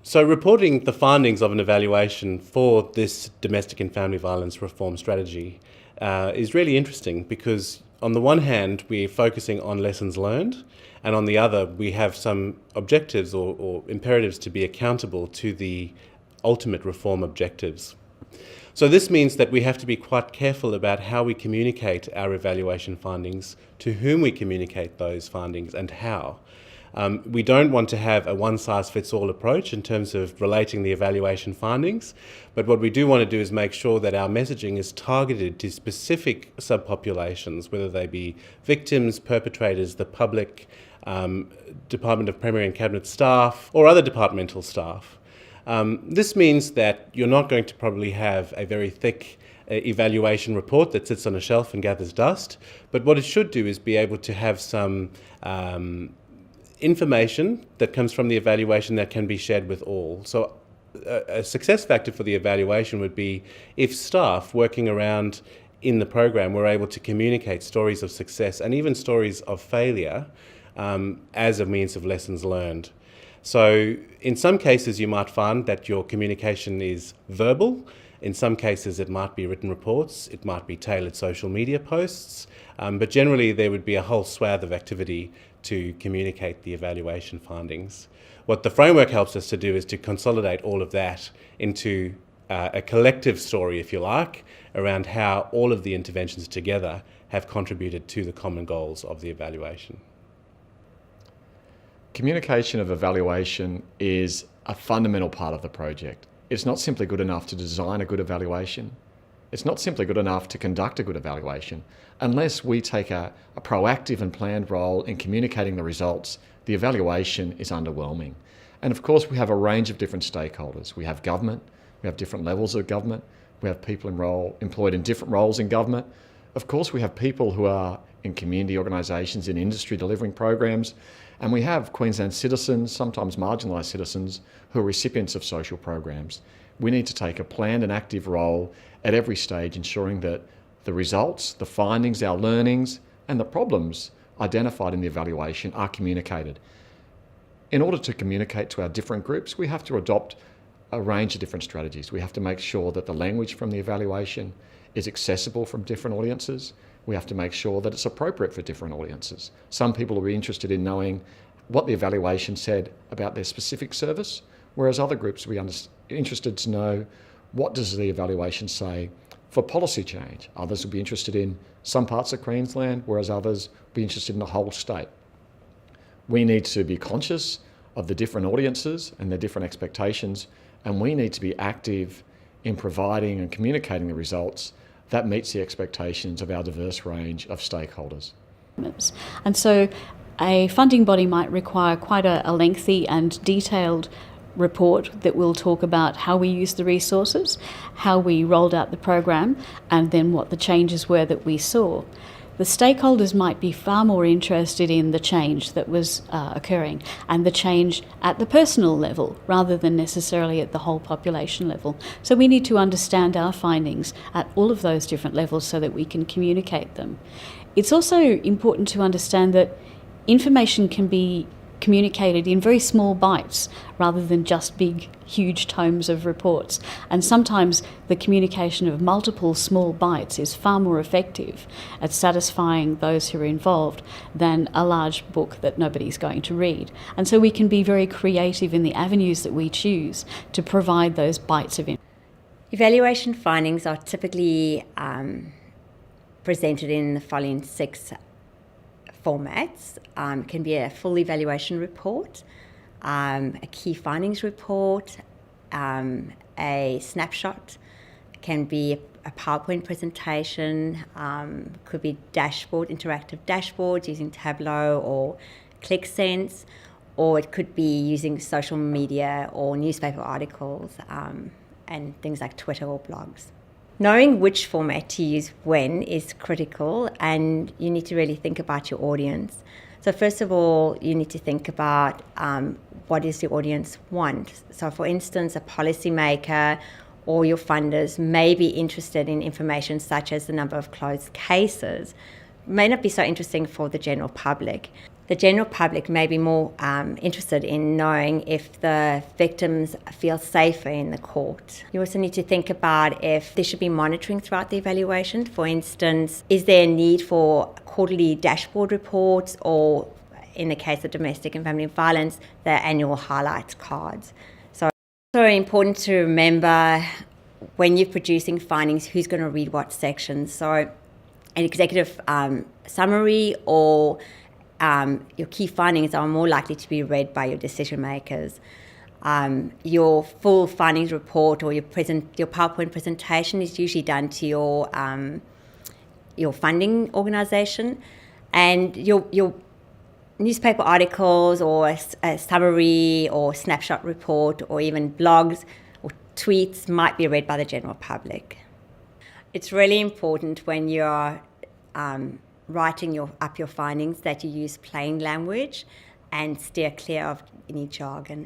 So reporting the findings of an evaluation for this domestic and family violence reform strategy is really interesting because on the one hand, we're focusing on lessons learned, and on the other, we have some objectives or imperatives to be accountable to the ultimate reform objectives. So this means that we have to be quite careful about how we communicate our evaluation findings, to whom we communicate those findings, and how. We don't want to have a one-size-fits-all approach in terms of relating the evaluation findings, but what we do want to do is make sure that our messaging is targeted to specific subpopulations, whether they be victims, perpetrators, the public, Department of Premier and Cabinet staff, or other departmental staff. This means that you're not going to probably have a very thick evaluation report that sits on a shelf and gathers dust, but what it should do is be able to have some information that comes from the evaluation that can be shared with all. So a success factor for the evaluation would be if staff working around in the program were able to communicate stories of success and even stories of failure as a means of lessons learned. So in some cases you might find that your communication is verbal. In some cases it might be written reports, it might be tailored social media posts, but generally there would be a whole swathe of activity to communicate the evaluation findings. What the framework helps us to do is to consolidate all of that into a collective story, if you like, around how all of the interventions together have contributed to the common goals of the evaluation. Communication of evaluation is a fundamental part of the project. It's not simply good enough to design a good evaluation. It's not simply good enough to conduct a good evaluation. Unless we take a proactive and planned role in communicating the results, the evaluation is underwhelming. And of course, we have a range of different stakeholders. We have government, we have different levels of government, we have people employed in different roles in government. Of course, we have people who are in community organisations, in industry delivering programs, and we have Queensland citizens, sometimes marginalised citizens, who are recipients of social programs. We need to take a planned and active role at every stage, ensuring that the results, the findings, our learnings, and the problems identified in the evaluation are communicated. In order to communicate to our different groups, we have to adopt a range of different strategies. We have to make sure that the language from the evaluation is accessible from different audiences. We have to make sure that it's appropriate for different audiences. Some people will be interested in knowing what the evaluation said about their specific service, whereas other groups will be interested to know what does the evaluation say for policy change. Others will be interested in some parts of Queensland, whereas others will be interested in the whole state. We need to be conscious of the different audiences and their different expectations, and we need to be active in providing and communicating the results that meets the expectations of our diverse range of stakeholders. And so a funding body might require quite a lengthy and detailed report that will talk about how we use the resources, how we rolled out the program, and then what the changes were that we saw. The stakeholders might be far more interested in the change that was occurring and the change at the personal level rather than necessarily at the whole population level. So we need to understand our findings at all of those different levels so that we can communicate them. It's also important to understand that information can be communicated in very small bites rather than just big, huge tomes of reports. And sometimes the communication of multiple small bites is far more effective at satisfying those who are involved than a large book that nobody's going to read. And so we can be very creative in the avenues that we choose to provide those bites of information. Evaluation findings are typically presented in the following 6 formats. Can be a full evaluation report, a key findings report, a snapshot, can be a PowerPoint presentation, could be interactive dashboards using Tableau or ClickSense, or it could be using social media or newspaper articles and things like Twitter or blogs. Knowing which format to use when is critical, and you need to really think about your audience. So first of all, you need to think about what does the audience want. So for instance, a policymaker or your funders may be interested in information such as the number of closed cases, may not be so interesting for the general public. The general public may be more interested in knowing if the victims feel safer in the court. You also need to think about if there should be monitoring throughout the evaluation. For instance, is there a need for quarterly dashboard reports, or in the case of domestic and family violence, the annual highlights cards? So it's very important to remember when you're producing findings, who's going to read what sections. So an executive summary or your key findings are more likely to be read by your decision makers. Your full findings report or your PowerPoint presentation is usually done to your funding organisation, and your newspaper articles or a summary or snapshot report or even blogs or tweets might be read by the general public. It's really important when you're writing up your findings that you use plain language and steer clear of any jargon.